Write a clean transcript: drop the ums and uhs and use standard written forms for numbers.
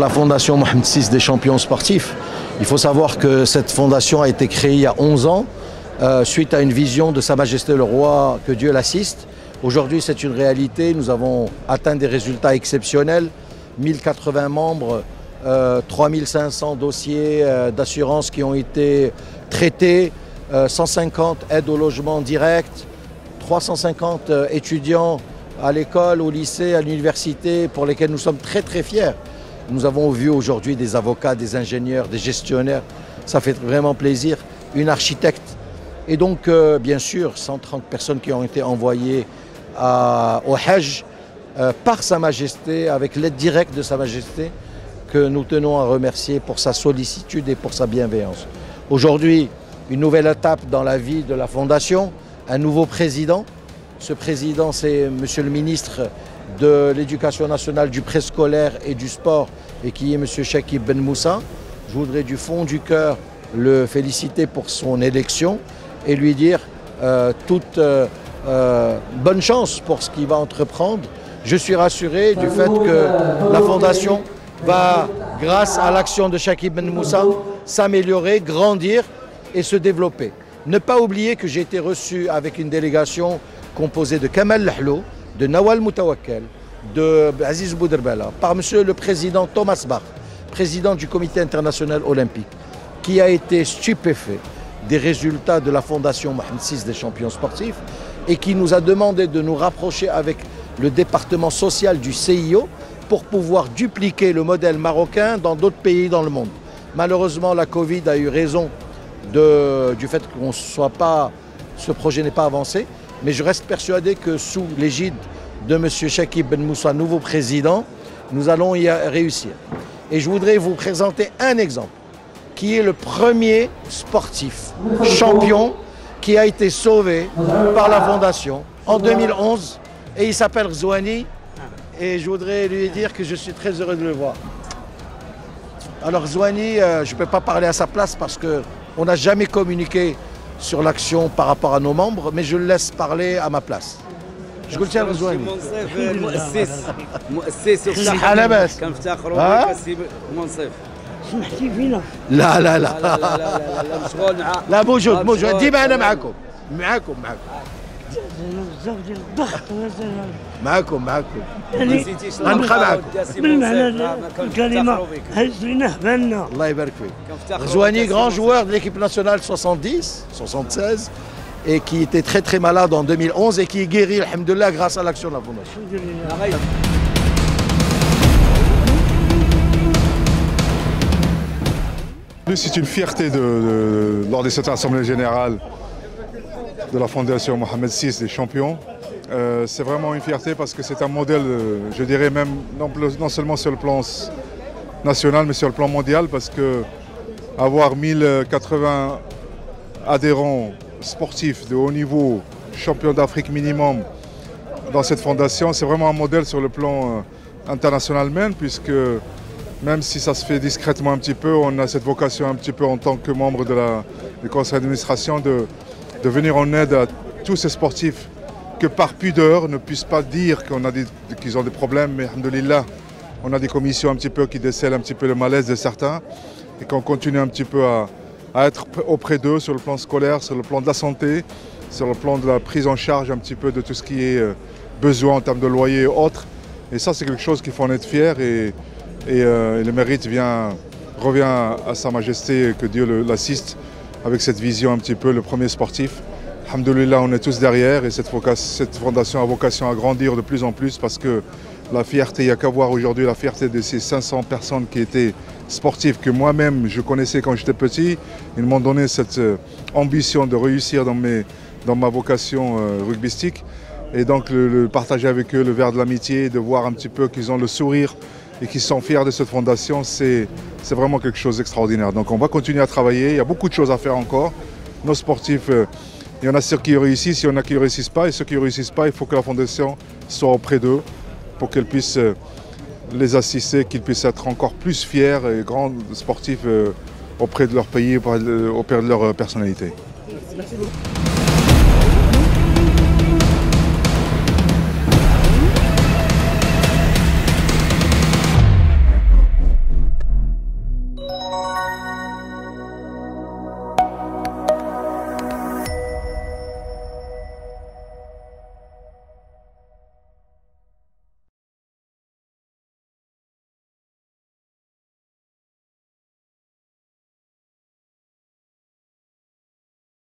la fondation Mohamed VI des champions sportifs. Il faut savoir que cette fondation a été créée il y a 11 ans suite à une vision de Sa Majesté le Roi, que Dieu l'assiste. Aujourd'hui, c'est une réalité. Nous avons atteint des résultats exceptionnels. 1080 membres, 3500 dossiers d'assurance qui ont été traités, 150 aides au logement direct, 350 étudiants à l'école, au lycée, à l'université, pour lesquels nous sommes très très fiers. Nous avons vu aujourd'hui des avocats, des ingénieurs, des gestionnaires. Ça fait vraiment plaisir. Une architecte. Et donc, bien sûr, 130 personnes qui ont été envoyées au Hajj par Sa Majesté, avec l'aide directe de Sa Majesté, que nous tenons à remercier pour sa sollicitude et pour sa bienveillance. Aujourd'hui, une nouvelle étape dans la vie de la Fondation, un nouveau président. Ce président, c'est Monsieur le ministre de l'Éducation nationale, du préscolaire et du sport, et qui est Monsieur Chakib Ben Moussa. Je voudrais du fond du cœur le féliciter pour son élection et lui dire toute bonne chance pour ce qu'il va entreprendre. Je suis rassuré du fait que la Fondation va, grâce à l'action de Chakib Ben Moussa, s'améliorer, grandir et se développer. Ne pas oublier que j'ai été reçu avec une délégation composée de Kamal Lahlo, de Nawal Moutawakel, de Aziz Bouderbala, par Monsieur le Président Thomas Bach, président du Comité international olympique, qui a été stupéfait des résultats de la Fondation Mohamed VI des champions sportifs et qui nous a demandé de nous rapprocher avec le département social du CIO pour pouvoir dupliquer le modèle marocain dans d'autres pays dans le monde. Malheureusement, la Covid a eu raison du fait qu'on soit pas, ce projet n'est pas avancé, mais je reste persuadé que sous l'égide de M. Chakib Ben Moussa, nouveau président, nous allons y réussir. Et je voudrais vous présenter un exemple, qui est le premier sportif champion qui a été sauvé par la Fondation en 2011, et il s'appelle Rzouani, et je voudrais lui dire que je suis très heureux de le voir. Alors Rzouani, je ne peux pas parler à sa place parce qu'on n'a jamais communiqué sur l'action par rapport à nos membres, mais je le laisse parler à ma place. Je قلت يا غزواني مؤسس صحة لاباس كنفتخروا بك السي منصف. سمحتي فينا؟ لا لا لا لا مشغول مع لا موجود ديما انا معكم بزاف ديال الضغط معكم يعني غنبقى معكم بالمعنى الكلمة هزيناه بالنا. الله يبارك فيك. غزواني grand joueur de l'équipe nationale 70, 76 et qui était très très malade en 2011 et qui est guéri, alhamdoulilah, grâce à l'action de la Fondation. C'est une fierté lors de cette assemblée générale de la Fondation Mohamed VI des champions. C'est vraiment une fierté parce que c'est un modèle, je dirais même, non seulement sur le plan national, mais sur le plan mondial, parce que avoir 1080 adhérents sportifs de haut niveau, champions d'Afrique minimum dans cette fondation, c'est vraiment un modèle sur le plan international même, puisque même si ça se fait discrètement un petit peu, on a cette vocation un petit peu en tant que membre du conseil d'administration de venir en aide à tous ces sportifs que par pudeur ne puissent pas dire qu'ils ont des problèmes, mais alhamdoulilah, on a des commissions un petit peu qui décèlent un petit peu le malaise de certains et qu'on continue un petit peu à être auprès d'eux sur le plan scolaire, sur le plan de la santé, sur le plan de la prise en charge un petit peu de tout ce qui est besoin en termes de loyer et autres. Et ça, c'est quelque chose qu'il faut en être fier et le mérite revient à Sa Majesté, que Dieu l'assiste avec cette vision un petit peu, le premier sportif. Alhamdoulilah, on est tous derrière et cette fondation a vocation à grandir de plus en plus parce que la fierté, il n'y a qu'à voir aujourd'hui la fierté de ces 500 personnes qui étaient sportives que moi-même je connaissais quand j'étais petit. Ils m'ont donné cette ambition de réussir dans ma vocation rugbystique et donc le partager avec eux le verre de l'amitié, de voir un petit peu qu'ils ont le sourire et qu'ils sont fiers de cette fondation, c'est vraiment quelque chose d'extraordinaire. Donc on va continuer à travailler, il y a beaucoup de choses à faire encore. Nos sportifs, il y en a ceux qui réussissent, il y en a qui ne réussissent pas, et ceux qui ne réussissent pas, il faut que la fondation soit auprès d'eux pour qu'elle puisse les assister, qu'ils puissent être encore plus fiers et grands sportifs auprès de leur pays, auprès de leur personnalité. Merci beaucoup.